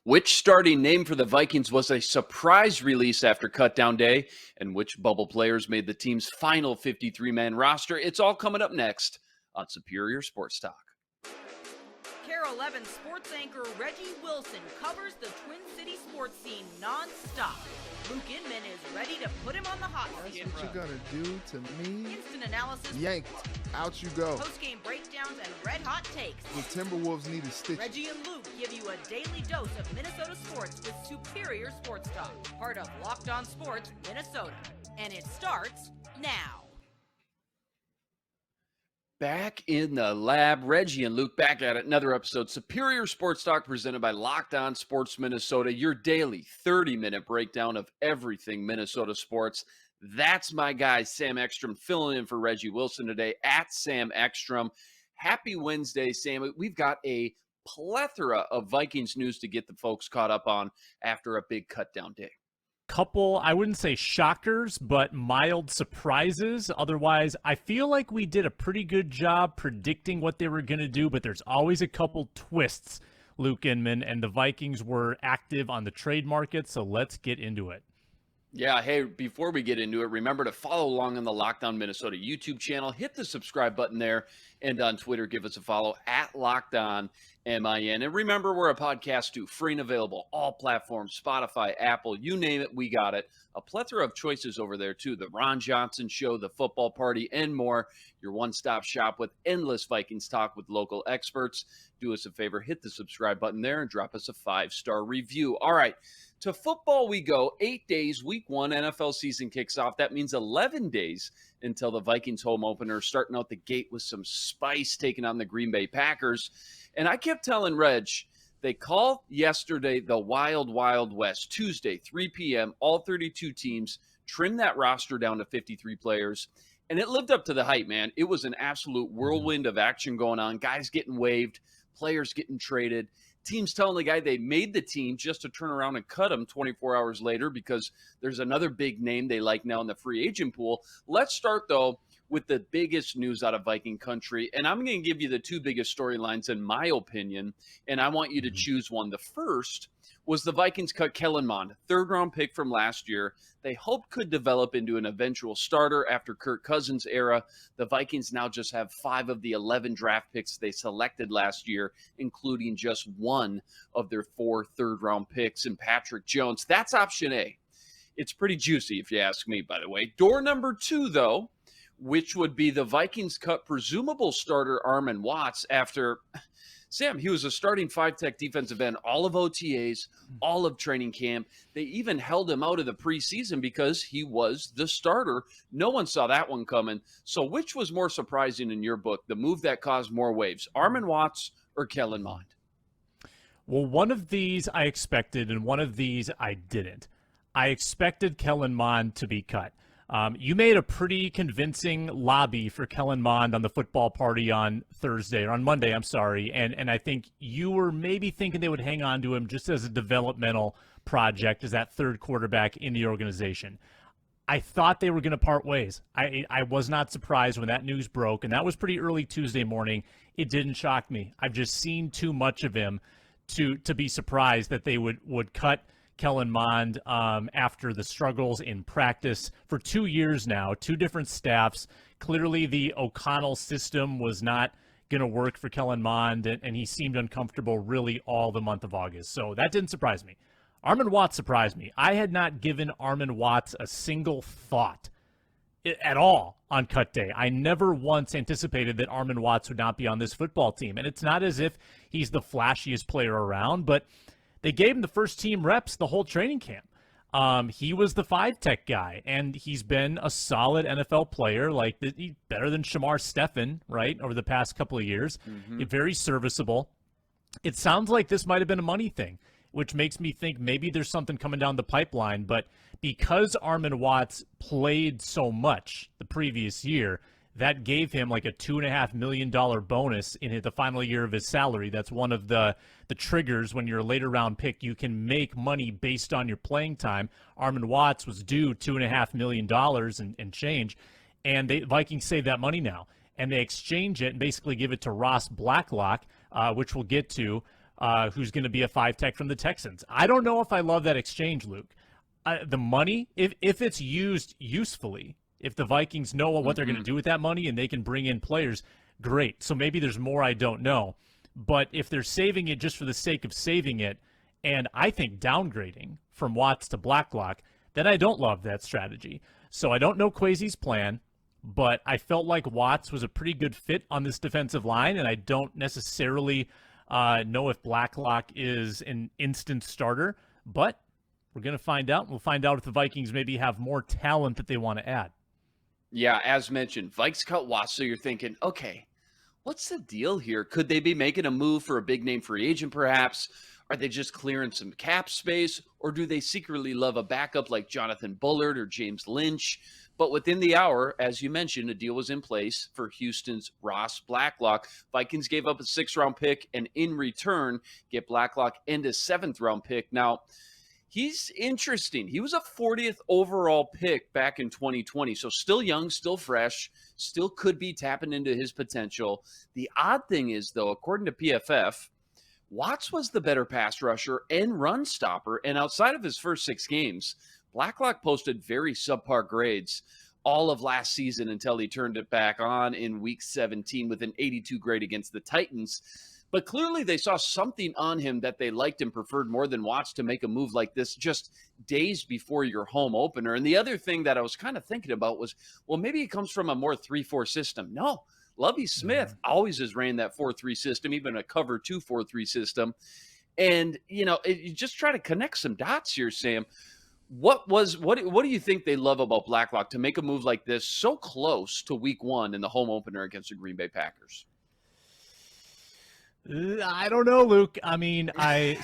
Which starting name for the Vikings was a surprise release after Cutdown-Day? And which bubble players made the team's final 53-man roster? It's all coming up next on Superior Sports Talk. KARE 11 sports anchor Reggie Wilson covers the Twin City sports scene non-stop. Luke Inman is ready to put him on the hot seat. That's what you're going to do to me? Instant analysis. Yanked. Out you go. Post-game breakdowns and red-hot takes. The Timberwolves need a stitch. Reggie and Luke give you a daily dose of Minnesota sports with Superior Sports Talk. Part of Locked On Sports Minnesota. And it starts now. Back in the lab, Reggie and Luke back at it. Another episode, Superior Sports Talk, presented by Locked On Sports Minnesota, your daily 30-minute breakdown of everything Minnesota sports. That's my guy, Sam Ekstrom, filling in for Reggie Wilson today at Sam Ekstrom. Happy Wednesday, Sam. We've got a plethora of Vikings news to get the folks caught up on after a big cutdown day. Couple, I wouldn't say shockers, but mild surprises. Otherwise, I feel like we did a pretty good job predicting what they were going to do, but there's always a couple twists, Luke Inman, and the Vikings were active on the trade market, so let's get into it. Yeah, hey, before we get into it, remember to follow along on the Locked On Minnesota YouTube channel. Hit the subscribe button there, and on Twitter, give us a follow at Locked On MIN. And remember, we're a podcast too, free and available, all platforms, Spotify, Apple, you name it, we got it. A plethora of choices over there too. The Ron Johnson Show, The Football Party, and more. Your one-stop shop with endless Vikings talk with local experts. Do us a favor, hit the subscribe button there and drop us a 5-star review. All right. To football we go. 8 days, week 1, NFL season kicks off. That means 11 days until the Vikings home opener, starting out the gate with some spice, taking on the Green Bay Packers. And I kept telling Reg, they called yesterday the Wild Wild West. Tuesday, 3 p.m., all 32 teams, trimmed that roster down to 53 players. And it lived up to the hype, man. It was an absolute whirlwind of action going on. Guys getting waived, players getting traded. Teams telling the guy they made the team just to turn around and cut him 24 hours later because there's another big name they like now in the free agent pool. Let's start, though, with the biggest news out of Viking country. And I'm going to give you the two biggest storylines in my opinion, and I want you to choose one. The first was the Vikings cut Kellen Mond, third-round pick from last year. They hoped could develop into an eventual starter after Kirk Cousins' era. The Vikings now just have 5 of the 11 draft picks they selected last year, including just 1 of their 4 third-round picks in Patrick Jones. That's option A. It's pretty juicy, if you ask me, by the way. Door number 2, though, which would be the Vikings cut presumable starter Armon Watts after, Sam, he was a starting 5-tech defensive end, all of OTAs, all of training camp. They even held him out of the preseason because he was the starter. No one saw that one coming. So which was more surprising in your book, the move that caused more waves, Armon Watts or Kellen Mond? Well, one of these I expected, and one of these I didn't. I expected Kellen Mond to be cut. You made a pretty convincing lobby for Kellen Mond on the football party on Thursday, or on Monday, I'm sorry, and I think you were maybe thinking they would hang on to him just as a developmental project, as that third quarterback in the organization. I thought they were going to part ways. I was not surprised when that news broke, and that was pretty early Tuesday morning. It didn't shock me. I've just seen too much of him to be surprised that they would cut Kellen Mond after the struggles in practice for 2 years now, 2 different staffs. Clearly the O'Connell system was not going to work for Kellen Mond, and he seemed uncomfortable really all the month of August. So that didn't surprise me. Armon Watts surprised me. I had not given Armon Watts a single thought at all on cut day. I never once anticipated that Armon Watts would not be on this football team. And it's not as if he's the flashiest player around, but they gave him the first team reps the whole training camp. He was the 5-tech guy, and he's been a solid NFL player, like better than Shamar Stephen, right, over the past couple of years. Very serviceable. It sounds like this might have been a money thing, which makes me think maybe there's something coming down the pipeline. But because Armon Watts played so much the previous year, that gave him like a $2.5 million bonus in the final year of his salary. That's one of the triggers when you're a later round pick. You can make money based on your playing time. Armon Watts was due $2.5 million and change, and the Vikings save that money now, and they exchange it and basically give it to Ross Blacklock, which we'll get to, who's going to be a 5-tech from the Texans. I don't know if I love that exchange, Luke. The money, if it's used usefully, if the Vikings know what they're going to do with that money and they can bring in players, great. So maybe there's more I don't know. But if they're saving it just for the sake of saving it, and I think downgrading from Watts to Blacklock, then I don't love that strategy. So I don't know Kwesi's plan, but I felt like Watts was a pretty good fit on this defensive line, and I don't necessarily know if Blacklock is an instant starter, but we're going to find out. We'll find out if the Vikings maybe have more talent that they want to add. Yeah, as mentioned, Vikes cut Watts, so you're thinking, okay, what's the deal here? Could they be making a move for a big-name free agent, perhaps? Are they just clearing some cap space? Or do they secretly love a backup like Jonathan Bullard or James Lynch? But within the hour, as you mentioned, a deal was in place for Houston's Ross Blacklock. Vikings gave up a 6th-round pick, and in return, get Blacklock and a 7th-round pick. Now, he's interesting. He was a 40th overall pick back in 2020, so still young, still fresh, still could be tapping into his potential. The odd thing is, though, according to PFF, Watts was the better pass rusher and run stopper, and outside of his first 6 games, Blacklock posted very subpar grades all of last season until he turned it back on in Week 17 with an 82 grade against the Titans. But clearly they saw something on him that they liked and preferred more than Watts to make a move like this just days before your home opener. And the other thing that I was kind of thinking about was, well, maybe he comes from a more 3-4 system. No, Lovie Smith always has ran that 4-3 system, even a cover 2 4-3 system. And, you just try to connect some dots here, Sam. What do you think they love about Blacklock to make a move like this so close to Week 1 in the home opener against the Green Bay Packers? I don't know, Luke. I mean, I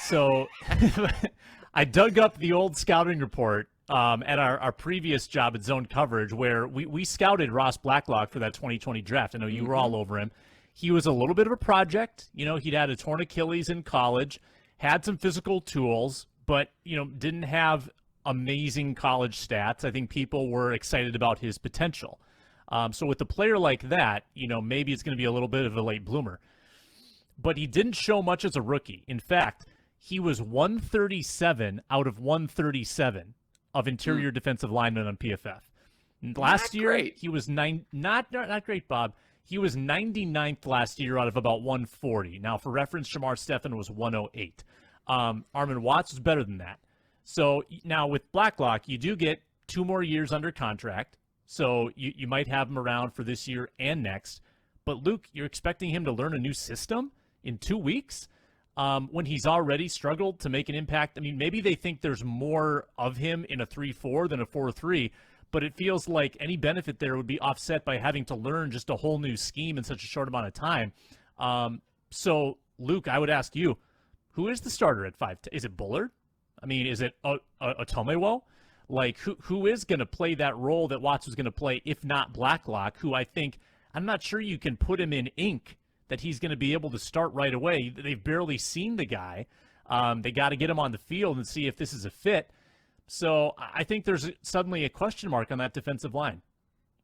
dug up the old scouting report at our previous job at Zone Coverage, where we scouted Ross Blacklock for that 2020 draft. I know you were all over him. He was a little bit of a project. He'd had a torn Achilles in college, had some physical tools, but, didn't have amazing college stats. I think people were excited about his potential. So with a player like that, maybe it's going to be a little bit of a late bloomer. But he didn't show much as a rookie. In fact, he was 137 out of 137 of interior defensive linemen on PFF. Last year, he was not great, Bob. He was 99th last year out of about 140. Now, for reference, Shamar Stephen was 108. Armon Watts was better than that. So now with Blacklock, you do get 2 more years under contract. So you might have him around for this year and next. But, Luke, you're expecting him to learn a new system in 2 weeks when he's already struggled to make an impact? I mean, maybe they think there's more of him in a 3-4 than a 4-3, but it feels like any benefit there would be offset by having to learn just a whole new scheme in such a short amount of time. So, Luke, I would ask you, who is the starter at 5? Is it Bullard? I mean, is it Otomewo? Like, who is going to play that role that Watts was going to play, if not Blacklock, who I'm not sure you can put him in ink that he's going to be able to start right away. They've barely seen the guy. They got to get him on the field and see if this is a fit. So I think there's suddenly a question mark on that defensive line.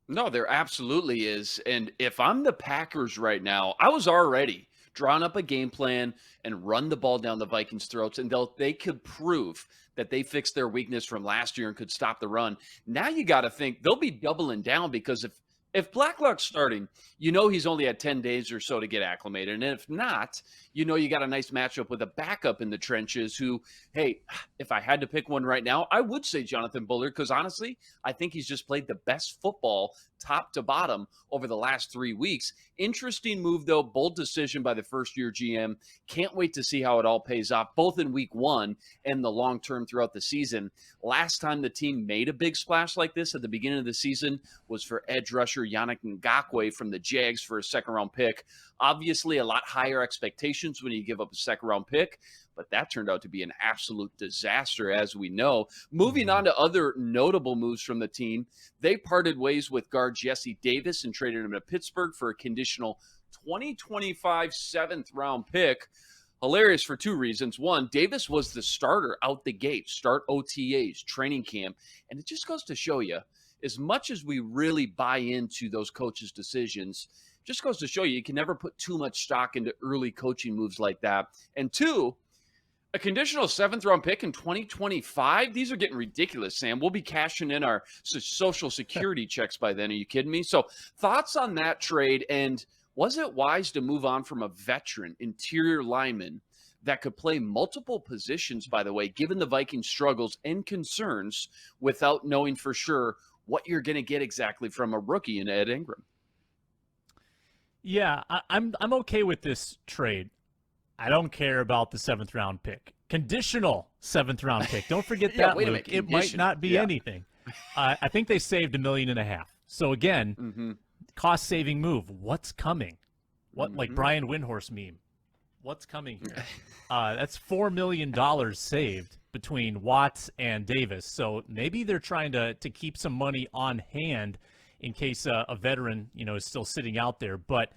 No, there absolutely is. And if I'm the Packers right now, I was already drawing up a game plan and run the ball down the Vikings' throats, and they could prove that they fixed their weakness from last year and could stop the run. Now you got to think they'll be doubling down, because if Blacklock's starting, he's only had 10 days or so to get acclimated. And if not, you got a nice matchup with a backup in the trenches who, hey, if I had to pick one right now, I would say Jonathan Bullard, because honestly, I think he's just played the best football top to bottom over the last 3 weeks. Interesting move, though. Bold decision by the first-year GM. Can't wait to see how it all pays off, both in Week 1 and the long term throughout the season. Last time the team made a big splash like this at the beginning of the season was for edge rusher Yannick Ngakoue from the Jags for a second-round pick. Obviously, a lot higher expectations when you give up a second-round pick, but that turned out to be an absolute disaster, as we know. Moving on to other notable moves from the team, they parted ways with guard Jesse Davis and traded him to Pittsburgh for a conditional 2025 7th-round pick. Hilarious for 2 reasons. One, Davis was the starter out the gate, start OTAs, training camp, and it just goes to show you, as much as we really buy into those coaches' decisions, Just goes to show you can never put too much stock into early coaching moves like that. And two, a conditional 7th-round pick in 2025? These are getting ridiculous, Sam. We'll be cashing in our Social Security checks by then. Are you kidding me? So thoughts on that trade, and was it wise to move on from a veteran interior lineman that could play multiple positions, by the way, given the Vikings' struggles and concerns without knowing for sure what you're going to get exactly from a rookie in Ed Ingram? Yeah, I'm okay with this trade. I don't care about the 7th-round pick. Conditional 7th-round pick. Don't forget Yeah, that, wait a Luke. minute, It might not be yeah. anything. I think they saved $1.5 million. So again, cost-saving move. What's coming? What, like Brian Windhorst meme? What's coming here? That's $4 million saved between Watts and Davis. So maybe they're trying to keep some money on hand in case a veteran, is still sitting out there. But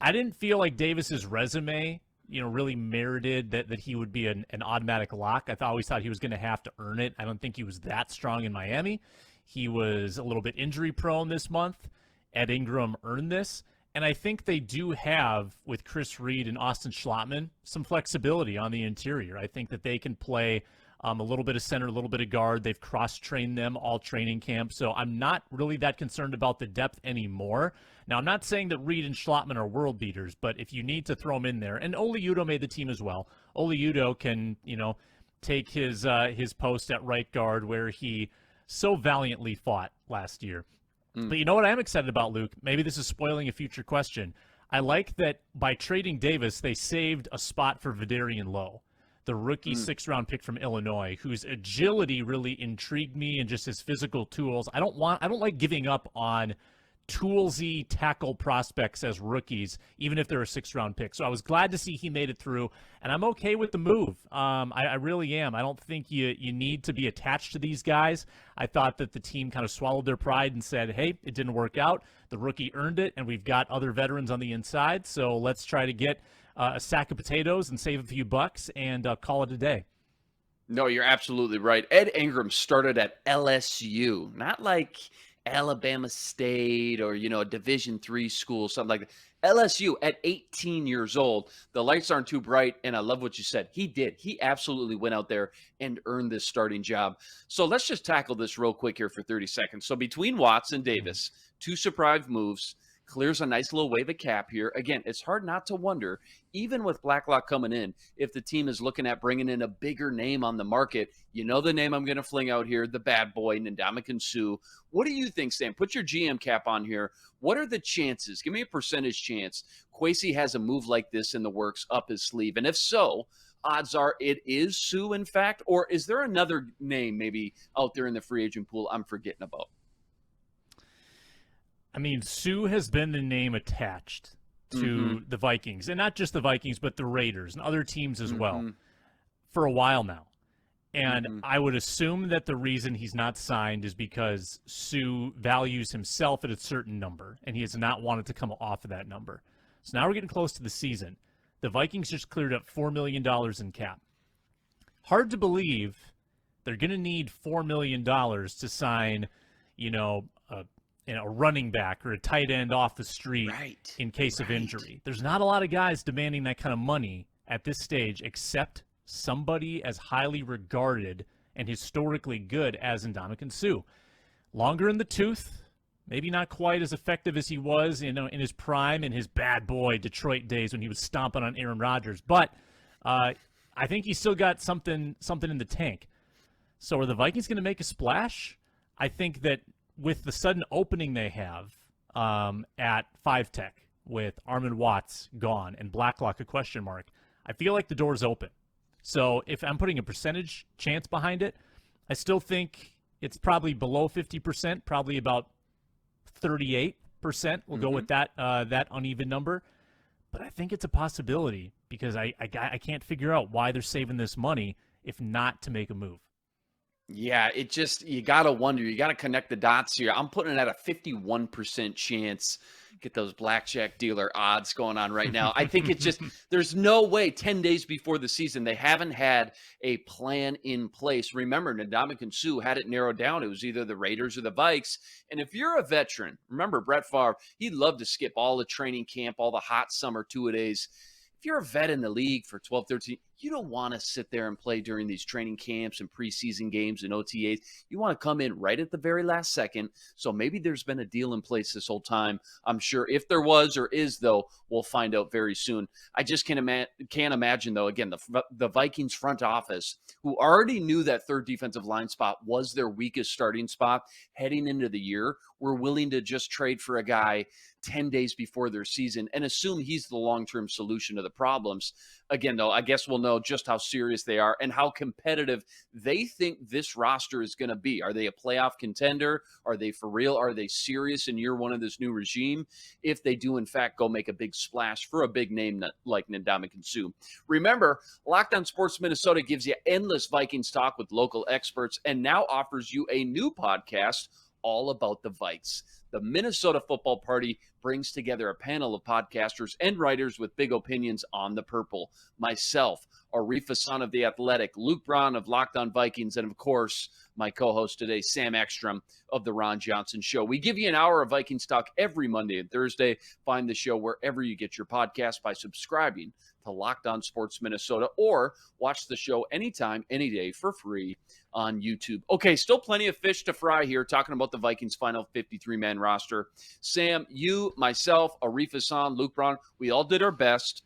I didn't feel like Davis's resume, really merited that he would be an automatic lock. I always thought he was going to have to earn it. I don't think he was that strong in Miami. He was a little bit injury prone this month. Ed Ingram earned this. And I think they do have, with Chris Reed and Austin Schlottman, some flexibility on the interior. I think that they can play a little bit of center, a little bit of guard. They've cross-trained them all training camp. So I'm not really that concerned about the depth anymore. Now, I'm not saying that Reed and Schlottman are world beaters, but if you need to throw them in there, and Oli Udoh made the team as well. Oli Udoh can, take his post at right guard where he so valiantly fought last year. But you know what I am excited about, Luke? Maybe this is spoiling a future question. I like that by trading Davis, they saved a spot for Vidarian Lowe, the rookie 6th-round pick from Illinois, whose agility really intrigued me and just his physical tools. I don't like giving up on toolsy tackle prospects as rookies, even if they're a 6th-round pick. So I was glad to see he made it through, and I'm okay with the move. I really am. I don't think you need to be attached to these guys. I thought that the team kind of swallowed their pride and said, hey, it didn't work out. The rookie earned it, and we've got other veterans on the inside, so let's try to get a sack of potatoes and save a few bucks and call it a day. No, you're absolutely right. Ed Ingram started at LSU, not like Alabama State or, a Division III school, something like that. LSU at 18 years old. The lights aren't too bright, and I love what you said. He did. He absolutely went out there and earned this starting job. So let's just tackle this real quick here for 30 seconds. So between Watts and Davis, 2 surprise moves, clears a nice little wave of cap here. Again, it's hard not to wonder, even with Blacklock coming in, if the team is looking at bringing in a bigger name on the market. You know the name I'm going to fling out here, the bad boy, Ndamukong Suh. What do you think, Sam? Put your GM cap on here. What are the chances? Give me a percentage chance Kwesi has a move like this in the works up his sleeve. And if so, odds are it is Suh, in fact, or is there another name maybe out there in the free agent pool I'm forgetting about? I mean, Suh has been the name attached to the Vikings, and not just the Vikings, but the Raiders and other teams as well for a while now. And I would assume that the reason he's not signed is because Suh values himself at a certain number, and he has not wanted to come off of that number. So now we're getting close to the season. The Vikings just cleared up $4 million in cap. Hard to believe they're going to need $4 million to sign, a running back or a tight end off the street in case of injury. There's not a lot of guys demanding that kind of money at this stage except somebody as highly regarded and historically good as Ndamukong Suh. Longer in the tooth, maybe not quite as effective as he was in his prime in his bad boy Detroit days when he was stomping on Aaron Rodgers. But I think he's still got something in the tank. So are the Vikings going to make a splash? I think that with the sudden opening they have at 5-tech with Armon Watts gone and Blacklock a question mark, I feel like the door's open. So if I'm putting a percentage chance behind it, I still think it's probably below 50%, probably about 38%. We'll go with that uneven number. But I think it's a possibility because I can't figure out why they're saving this money if not to make a move. Yeah, it just, you got to wonder, you got to connect the dots here. I'm putting it at a 51% chance. Get those blackjack dealer odds going on right now. I think it's just, there's no way 10 days before the season, they haven't had a plan in place. Remember, Ndamukong Suh had it narrowed down. It was either the Raiders or the Vikes. And if you're a veteran, remember Brett Favre, he'd love to skip all the training camp, all the hot summer two-a-days. If you're a vet in the league for 12, 13, you don't want to sit there and play during these training camps and preseason games and OTAs. You want to come in right at the very last second. So maybe there's been a deal in place this whole time. I'm sure if there was or is, though, we'll find out very soon. I just can't imagine, though, again, the Vikings front office, who already knew that third defensive line spot was their weakest starting spot heading into the year, were willing to just trade for a guy 10 days before their season and assume he's the long-term solution to the problems. Again, though, I guess we'll know just how serious they are and how competitive they think this roster is going to be. Are they a playoff contender? Are they for real? Are they serious in year one of this new regime? If they do, in fact, go make a big splash for a big name like Ndamukong Suh. Remember, Locked On Sports Minnesota gives you endless Vikings talk with local experts and now offers you a new podcast all about the Vikes. The Minnesota Football Party brings together a panel of podcasters and writers with big opinions on the purple. Myself, Arif Hassan of The Athletic, Luke Braun of Locked On Vikings, and of course, my co-host today, Sam Ekstrom of The Ron Johnson Show. We give you an hour of Vikings talk every Monday and Thursday. Find the show wherever you get your podcast by subscribing to Locked On Sports Minnesota, or watch the show anytime, any day for free on YouTube. Okay, still plenty of fish to fry here, talking about the Vikings' final 53-man roster. Sam, you, myself, Arif Hassan, Luke Braun, we all did our best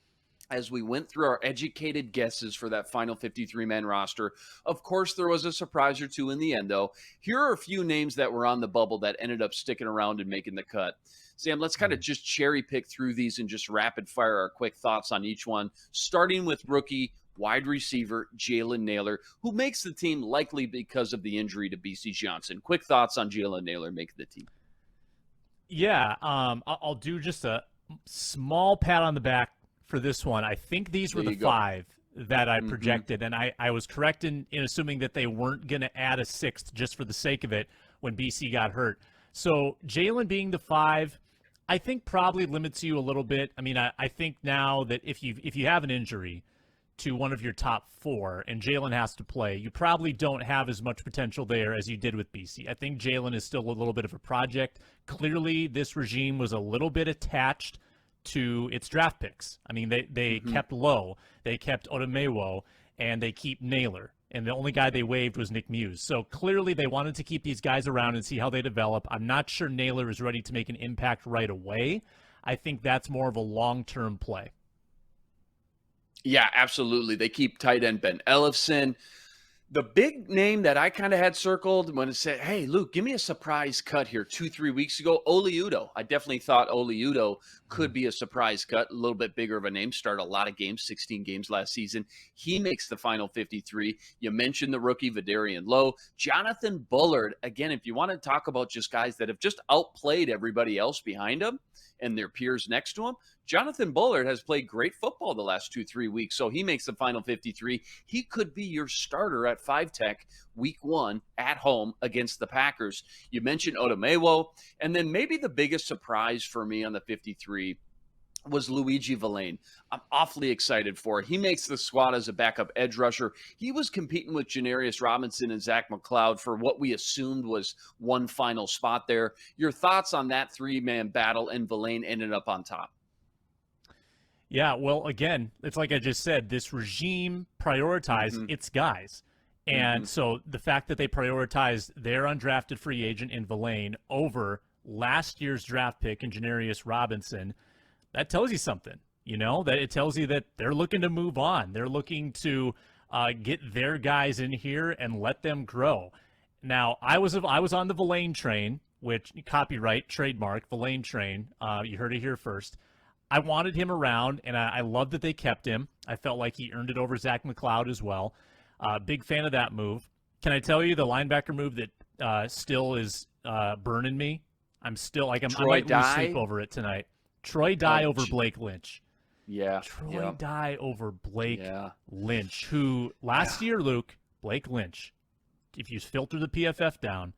as we went through our educated guesses for that final 53-man roster. Of course, there was a surprise or two in the end, though. Here are a few names that were on the bubble that ended up sticking around and making the cut. Sam, let's kind of just cherry pick through these and just rapid fire our quick thoughts on each one, starting with rookie wide receiver Jalen Nailor, who makes the team likely because of the injury to B.C. Johnson. Quick thoughts on Jalen Nailor making the team. Yeah, I'll do just a small pat on the back for this one. I think these were the five that I projected, and I was correct in assuming that they weren't going to add a sixth just for the sake of it when BC got hurt. So Jalen being the five, I think probably limits you a little bit. I mean, I think now that if you have an injury to one of your top four and Jalen has to play, you probably don't have as much potential there as you did with BC. I think Jalen is still a little bit of a project. Clearly, this regime was a little bit attached to its draft picks. I mean, they kept Lowe, they kept Odomewo, and they keep Nailor. And the only guy they waived was Nick Muse. So clearly they wanted to keep these guys around and see how they develop. I'm not sure Nailor is ready to make an impact right away. I think that's more of a long-term play. Yeah, absolutely. They keep tight end Ben Ellefson. The big name that I kind of had circled when it said, hey, Luke, give me a surprise cut here 2-3 weeks ago, Oli Udoh. I definitely thought Oli Udoh could be a surprise cut, a little bit bigger of a name, started a lot of games, 16 games last season. He makes the final 53. You mentioned the rookie, Vidarian Lowe. Jonathan Bullard, again, if you want to talk about just guys that have just outplayed everybody else behind him and their peers next to him, Jonathan Bullard has played great football the last 2-3 weeks, so he makes the final 53. He could be your starter at 5-Tech week 1 at home against the Packers. You mentioned Odomewo, and then maybe the biggest surprise for me on the 53 was Luigi Villain. I'm awfully excited for it. He makes the squad as a backup edge rusher. He was competing with Za'Darius Robinson and Zach McLeod for what we assumed was one final spot there. Your thoughts on that three-man battle, and Villain ended up on top? Yeah, well, again, it's like I just said, this regime prioritized its guys. And so the fact that they prioritized their undrafted free agent in Villain over last year's draft pick in Za'Darius Robinson, that tells you something, that it tells you that they're looking to move on. They're looking to get their guys in here and let them grow. Now, I was on the Villain train, which copyright, trademark, Villain train. You heard it here first. I wanted him around, and I love that they kept him. I felt like he earned it over Zach McLeod as well. Big fan of that move. Can I tell you the linebacker move that still is burning me? I might lose sleep over it tonight. Troy Dye over Blake Lynch. Yeah. Troy Dye over Blake Lynch, who last year, Luke, Blake Lynch, if you filter the PFF down,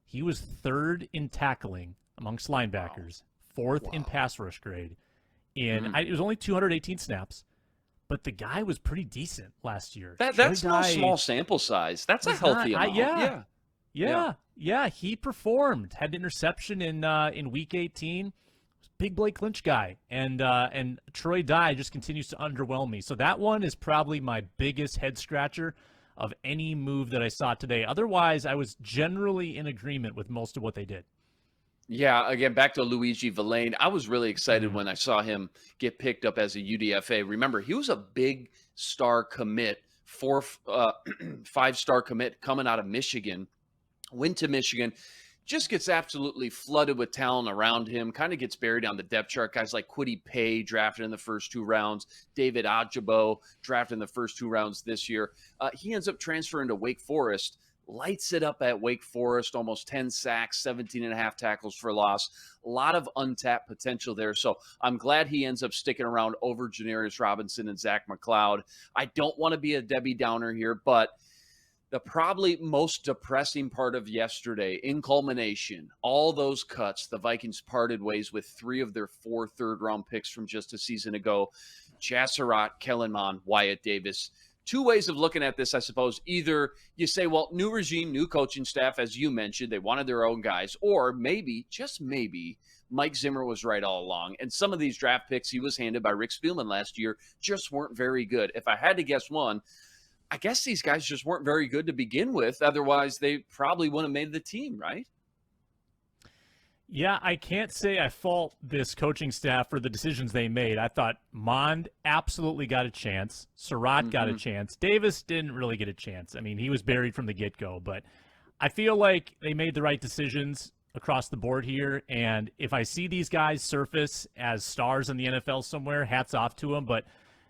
he was 3rd in tackling amongst linebackers, 4th in pass rush grade. It was only 218 snaps, but the guy was pretty decent last year. That's no small sample size. That's a healthy amount. Yeah, he performed. Had an interception in week 18. Big Blake Lynch guy, and Troy Dye just continues to underwhelm me. So that one is probably my biggest head scratcher of any move that I saw today. Otherwise, I was generally in agreement with most of what they did. Yeah, again, back to Luigi Villain. I was really excited when I saw him get picked up as a UDFA. Remember, he was a big star commit, 5-star commit coming out of Michigan. Went to Michigan, just gets absolutely flooded with talent around him, kind of gets buried on the depth chart. Guys like Kwity Paye drafted in the first 2 rounds, David Ojabo drafted in the first 2 rounds this year. He ends up transferring to Wake Forest, lights it up at Wake Forest, almost 10 sacks, 17 and a half tackles for loss. A lot of untapped potential there. So I'm glad he ends up sticking around over Janarius Robinson and Zach McCloud. I don't want to be a Debbie Downer here, but the probably most depressing part of yesterday, in culmination, all those cuts, the Vikings parted ways with 3 of their 4 third-round picks from just a season ago. Chasserot, Kellen Mond, Wyatt Davis. 2 ways of looking at this, I suppose. Either you say, well, new regime, new coaching staff, as you mentioned, they wanted their own guys. Or maybe, just maybe, Mike Zimmer was right all along. And some of these draft picks he was handed by Rick Spielman last year just weren't very good. If I had to guess one, I guess these guys just weren't very good to begin with. Otherwise, they probably wouldn't have made the team, right? Yeah, I can't say I fault this coaching staff for the decisions they made. I thought Mond absolutely got a chance. Surratt got a chance. Davis didn't really get a chance. I mean, he was buried from the get-go. But I feel like they made the right decisions across the board here. And if I see these guys surface as stars in the NFL somewhere, hats off to them. But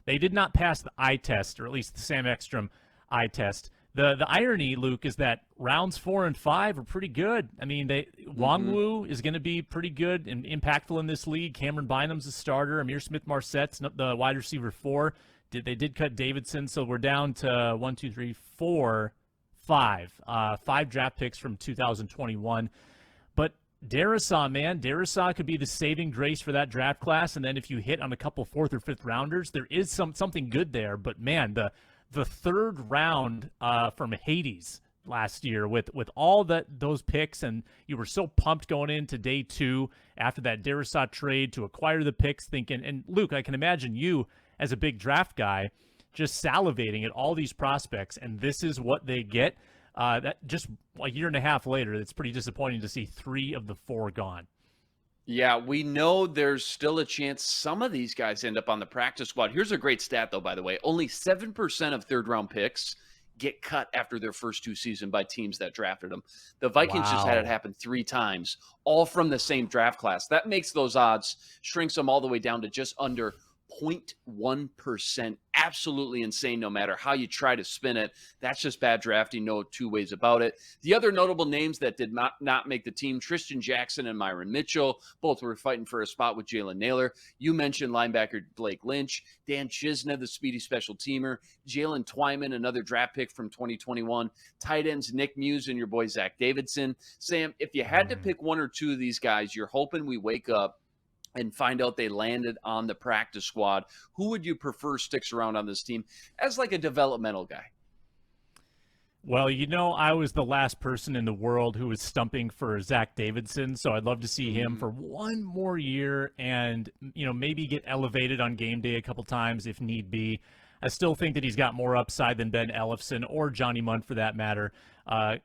they did not pass the eye test, or at least the Sam Ekstrom eye test. The irony, Luke, is that rounds 4 and 5 are pretty good. I mean, Wongwu is going to be pretty good and impactful in this league. Cameron Bynum's a starter. Amir Smith-Marsette's the wide receiver 4. They did cut Davidson, so we're down to 1, 2, 3, 4, 5. 5 draft picks from 2021. But Darrisaw, man, Darrisaw could be the saving grace for that draft class. And then if you hit on a couple 4th or 5th rounders, there is something good there. But man, the 3rd round from Hades last year with all those picks, and you were so pumped going into day 2 after that Darrisaw trade to acquire the picks, thinking, and Luke, I can imagine you as a big draft guy just salivating at all these prospects, and this is what they get. That just a year and a half later, it's pretty disappointing to see 3 of the 4 gone. Yeah, we know there's still a chance some of these guys end up on the practice squad. Here's a great stat, though, by the way. Only 7% of third-round picks get cut after their first 2 seasons by teams that drafted them. The Vikings just had it happen 3 times, all from the same draft class. That makes those odds, shrinks them all the way down to just under 0.1%. Absolutely insane no matter how you try to spin it. That's just bad drafting, no 2 ways about it. The other notable names that did not make the team, Tristan Jackson and Myron Mitchell. Both were fighting for a spot with Jalen Naylor. You mentioned linebacker Blake Lynch, Dan Chisna, the speedy special teamer, Jalen Twyman, another draft pick from 2021, tight ends Nick Muse and your boy Zach Davidson. Sam, if you had to pick 1 or 2 of these guys, you're hoping we wake up and find out they landed on the practice squad, who would you prefer sticks around on this team as like a developmental guy? Well, I was the last person in the world who was stumping for Zach Davidson, so I'd love to see him for 1 more year and, maybe get elevated on game day a couple times if need be. I still think that he's got more upside than Ben Ellefson or Johnny Mundt for that matter.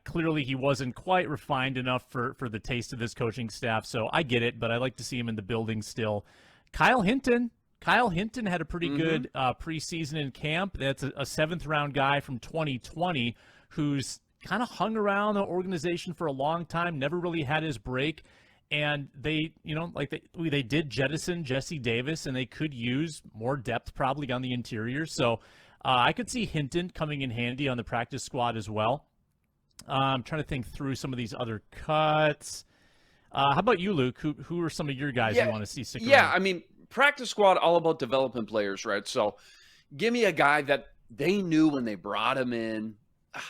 Clearly, he wasn't quite refined enough for the taste of this coaching staff, so I get it, but I like to see him in the building still. Kyle Hinton had a pretty good preseason in camp. That's a 7th-round guy from 2020 who's kind of hung around the organization for a long time, never really had his break. And they did jettison Jesse Davis, and they could use more depth probably on the interior. So I could see Hinton coming in handy on the practice squad as well. I'm trying to think through some of these other cuts. How about you, Luke? Who are some of your guys you want to see stick around? Yeah, I mean, practice squad, all about developing players, right? So give me a guy that they knew when they brought him in,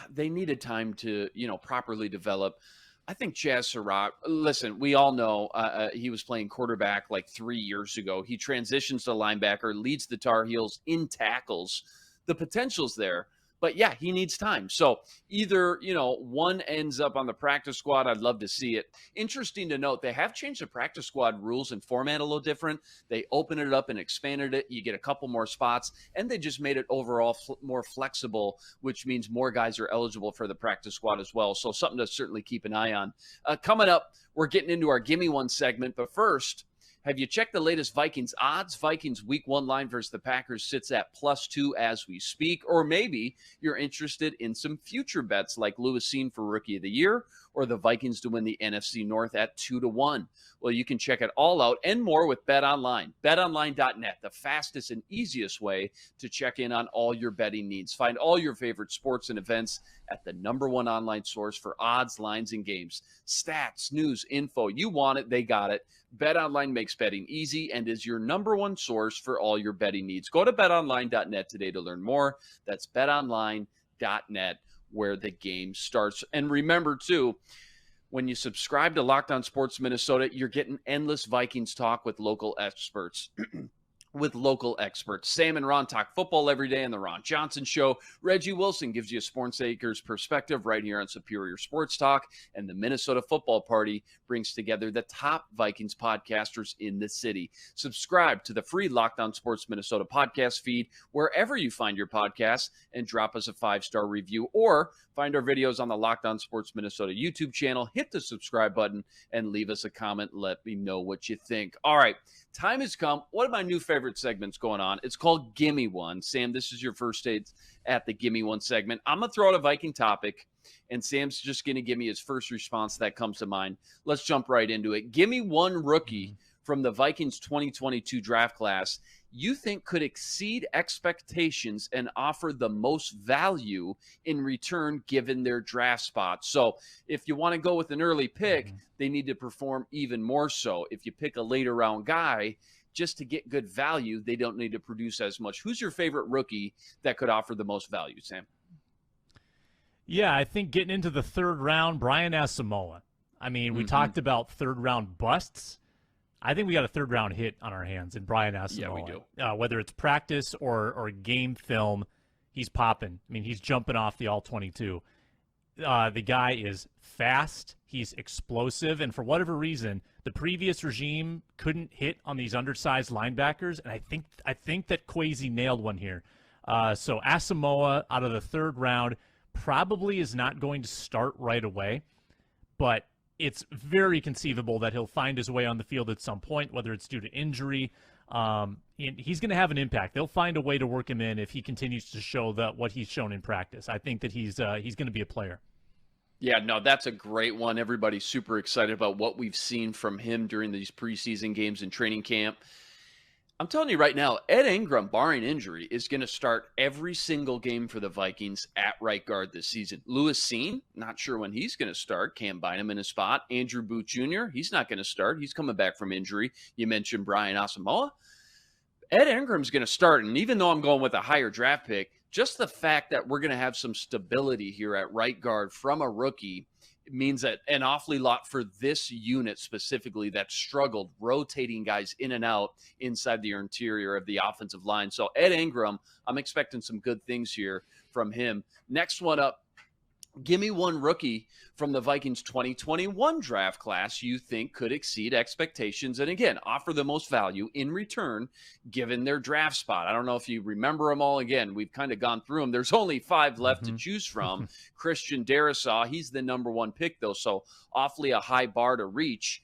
they needed time to, properly develop. I think Chaz Surratt, listen, we all know he was playing quarterback like 3 years ago. He transitions to linebacker, leads the Tar Heels in tackles. The potential's there. But yeah, he needs time. So either, one ends up on the practice squad. I'd love to see it. Interesting to note, they have changed the practice squad rules and format a little different. They opened it up and expanded it. You get a couple more spots, and they just made it overall more flexible, which means more guys are eligible for the practice squad as well. So something to certainly keep an eye on. Coming up, we're getting into our Gimme One segment. But first, have you checked the latest Vikings odds? Vikings week 1 line versus the Packers sits at +2 as we speak. Or maybe you're interested in some future bets like Lewis Cine for Rookie of the Year or the Vikings to win the NFC North at 2-1. Well, you can check it all out and more with BetOnline. BetOnline.net, the fastest and easiest way to check in on all your betting needs. Find all your favorite sports and events at the #1 online source for odds, lines, and games. Stats, news, info. You want it, they got it. BetOnline makes betting easy and is your #1 source for all your betting needs. Go to betonline.net today to learn more. That's betonline.net, where the game starts. And remember, too, when you subscribe to Locked On Sports Minnesota, you're getting endless Vikings talk with local experts. Sam and Ron talk football every day on the Ron Johnson Show. Reggie Wilson gives you a Sports Acres perspective right here on Superior Sports Talk. And the Minnesota Football Party brings together the top Vikings podcasters in the city. Subscribe to the free Locked On Sports Minnesota podcast feed wherever you find your podcasts and drop us a 5-star review, or find our videos on the Locked On Sports Minnesota YouTube channel. Hit the subscribe button and leave us a comment. Let me know what you think. All right, time has come. One of my new favorite segments going on. It's called Gimme One. Sam, this is your first date at the Gimme One segment. I'm going to throw out a Viking topic, and Sam's just going to give me his first response that comes to mind. Let's jump right into it. Give me one rookie from the Vikings 2022 draft class you think could exceed expectations and offer the most value in return given their draft spot. So if you want to go with an early pick, they need to perform even more so. If you pick a later round guy, just to get good value, they don't need to produce as much. Who's your favorite rookie that could offer the most value, Sam? Yeah, I think getting into the third round, Brian Asamoah. I mean, we talked about third round busts. I think we got a third round hit on our hands in Brian Asamoah. Yeah, we do. Whether it's practice or game film, he's popping. I mean, he's jumping off the all-22. The guy is fast. He's explosive. And for whatever reason, the previous regime couldn't hit on these undersized linebackers. And I think that Kwesi nailed one here. So Asamoah out of the third round probably is not going to start right away, but it's very conceivable that he'll find his way on the field at some point, whether it's due to injury. He's going to have an impact. They'll find a way to work him in if he continues to show what he's shown in practice. I think that he's going to be a player. Yeah, no, that's a great one. Everybody's super excited about what we've seen from him during these preseason games and training camp. I'm telling you right now, Ed Ingram, barring injury, is going to start every single game for the Vikings at right guard this season. Lewis Cine, not sure when he's going to start. Cam Bynum in his spot. Andrew Booth Jr., he's not going to start. He's coming back from injury. You mentioned Brian Asamoah. Ed Ingram's going to start, and even though I'm going with a higher draft pick, just the fact that we're going to have some stability here at right guard from a rookie means that an awfully lot for this unit specifically that struggled rotating guys in and out inside the interior of the offensive line. So Ed Ingram, I'm expecting some good things here from him. Next one up, give me one rookie from the Vikings 2021 draft class you think could exceed expectations and, again, offer the most value in return given their draft spot. I don't know if you remember them all. Again, we've kind of gone through them. There's only 5 left to choose from. Christian Darrisaw, he's the #1 pick, though, so awfully a high bar to reach.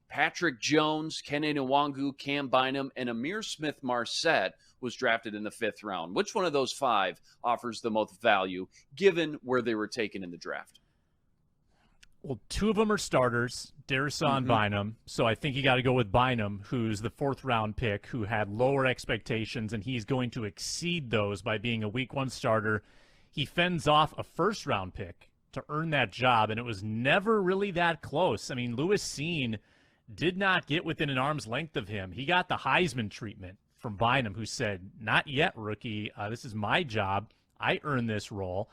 Patrick Jones, Kene Nwangu, Cam Bynum, and Amir Smith-Marset was drafted in the 5th round. Which one of those 5 offers the most value given where they were taken in the draft? Well, 2 of them are starters, Darrisaw and Bynum. So I think you got to go with Bynum, who's the 4th round pick, who had lower expectations, and he's going to exceed those by being a week 1 starter. He fends off a 1st round pick to earn that job, and it was never really that close. I mean, Lewis Cine did not get within an arm's length of him. He got the Heisman treatment from Bynum, who said, "Not yet, rookie. This is my job. I earned this role."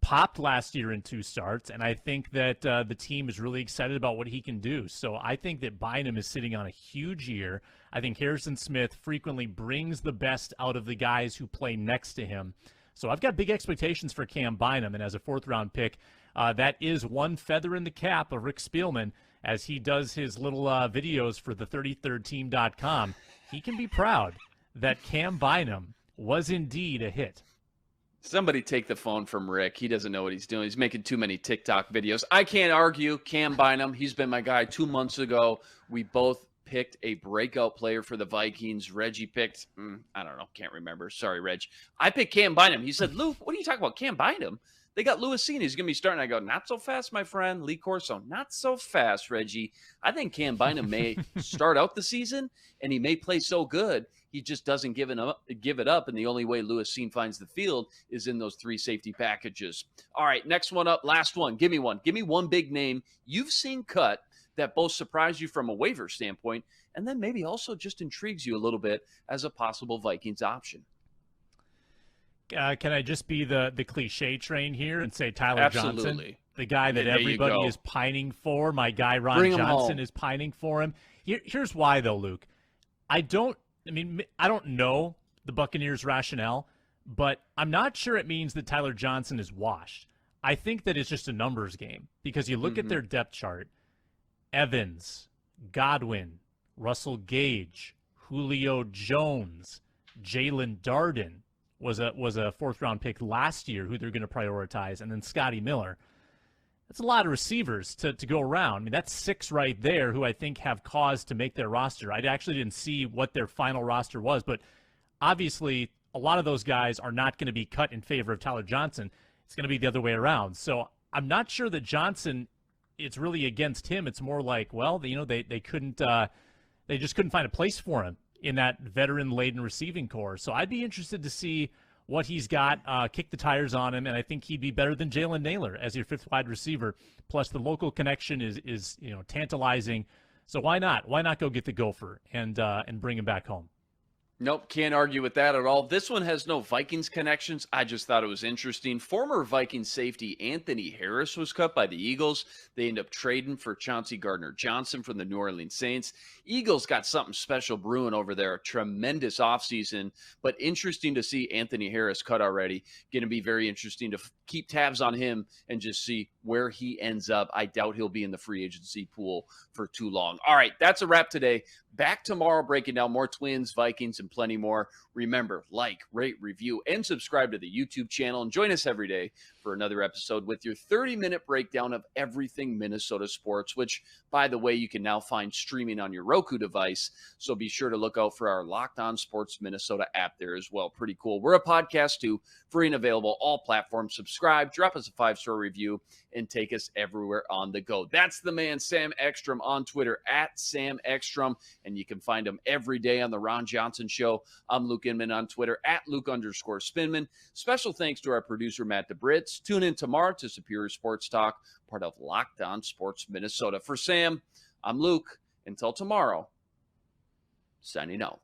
popped last year in 2 starts, and I think that the team is really excited about what he can do. So I think that Bynum is sitting on a huge year. I think Harrison Smith frequently brings the best out of the guys who play next to him. So I've got big expectations for Cam Bynum, and as a 4th-round pick, that is one feather in the cap of Rick Spielman as he does his little videos for the 33rdteam.com. He can be proud that Cam Bynum was indeed a hit. Somebody take the phone from Rick. He doesn't know what he's doing. He's making too many TikTok videos. I can't argue. Cam Bynum, he's been my guy 2 months ago. We both picked a breakout player for the Vikings. Reggie picked, I don't know, can't remember. Sorry, Reg. I picked Cam Bynum. He said, Luke, what are you talking about? Cam Bynum? They got Lewis Cine. He's going to be starting. I go, not so fast, my friend. Lee Corso, not so fast, Reggie. I think Cam Bynum may start out the season, and he may play so good, he just doesn't give it up. And the only way Lewis Cine finds the field is in those 3 safety packages. All right, next one up, last one. Give me one. Give me one big name you've seen cut that both surprised you from a waiver standpoint and then maybe also just intrigues you a little bit as a possible Vikings option. Can I just be the cliche train here and say Tyler Absolutely. Johnson, the guy that There you everybody go. is pining for? My guy Ron Bring him Johnson home. is pining for him. Here's why, though, Luke. I don't know the Buccaneers' rationale, but I'm not sure it means that Tyler Johnson is washed. I think that it's just a numbers game because you look at their depth chart. Evans, Godwin, Russell Gage, Julio Jones, Jalen Darden was a 4th-round pick last year who they're going to prioritize, and then Scotty Miller. That's a lot of receivers to go around. I mean, that's 6 right there who I think have cause to make their roster. I actually didn't see what their final roster was, but obviously a lot of those guys are not going to be cut in favor of Tyler Johnson. It's going to be the other way around. So I'm not sure that Johnson, it's really against him. It's more like, well, they couldn't they just couldn't find a place for him in that veteran-laden receiving core. So I'd be interested to see what he's got, kick the tires on him, and I think he'd be better than Jalen Naylor as your 5th wide receiver. Plus, the local connection is tantalizing. So why not? Why not go get the Gopher and bring him back home? Nope, can't argue with that at all. This one has no Vikings connections. I just thought it was interesting. Former Vikings safety Anthony Harris was cut by the Eagles. They end up trading for Chauncey Gardner-Johnson from the New Orleans Saints. Eagles got something special brewing over there. A tremendous offseason, but interesting to see Anthony Harris cut already. Going to be very interesting to keep tabs on him and just see where he ends up. I doubt he'll be in the free agency pool for too long. All right, that's a wrap today. Back tomorrow breaking down more Twins, Vikings, and plenty more. Remember, like, rate, review, and subscribe to the YouTube channel. And join us every day for another episode with your 30-minute breakdown of everything Minnesota sports, which, by the way, you can now find streaming on your Roku device. So be sure to look out for our Locked On Sports Minnesota app there as well. Pretty cool. We're a podcast, too, free and available, all platforms. Subscribe, drop us a 5-star review, and take us everywhere on the go. That's the man, Sam Ekstrom, on Twitter, @Sam Ekstrom. And you can find him every day on The Ron Johnson Show. I'm Luke Inman on Twitter, @Luke_Spinman. Special thanks to our producer, Matt DeBritz. Tune in tomorrow to Superior Sports Talk, part of Locked On Sports Minnesota. For Sam, I'm Luke. Until tomorrow, signing out.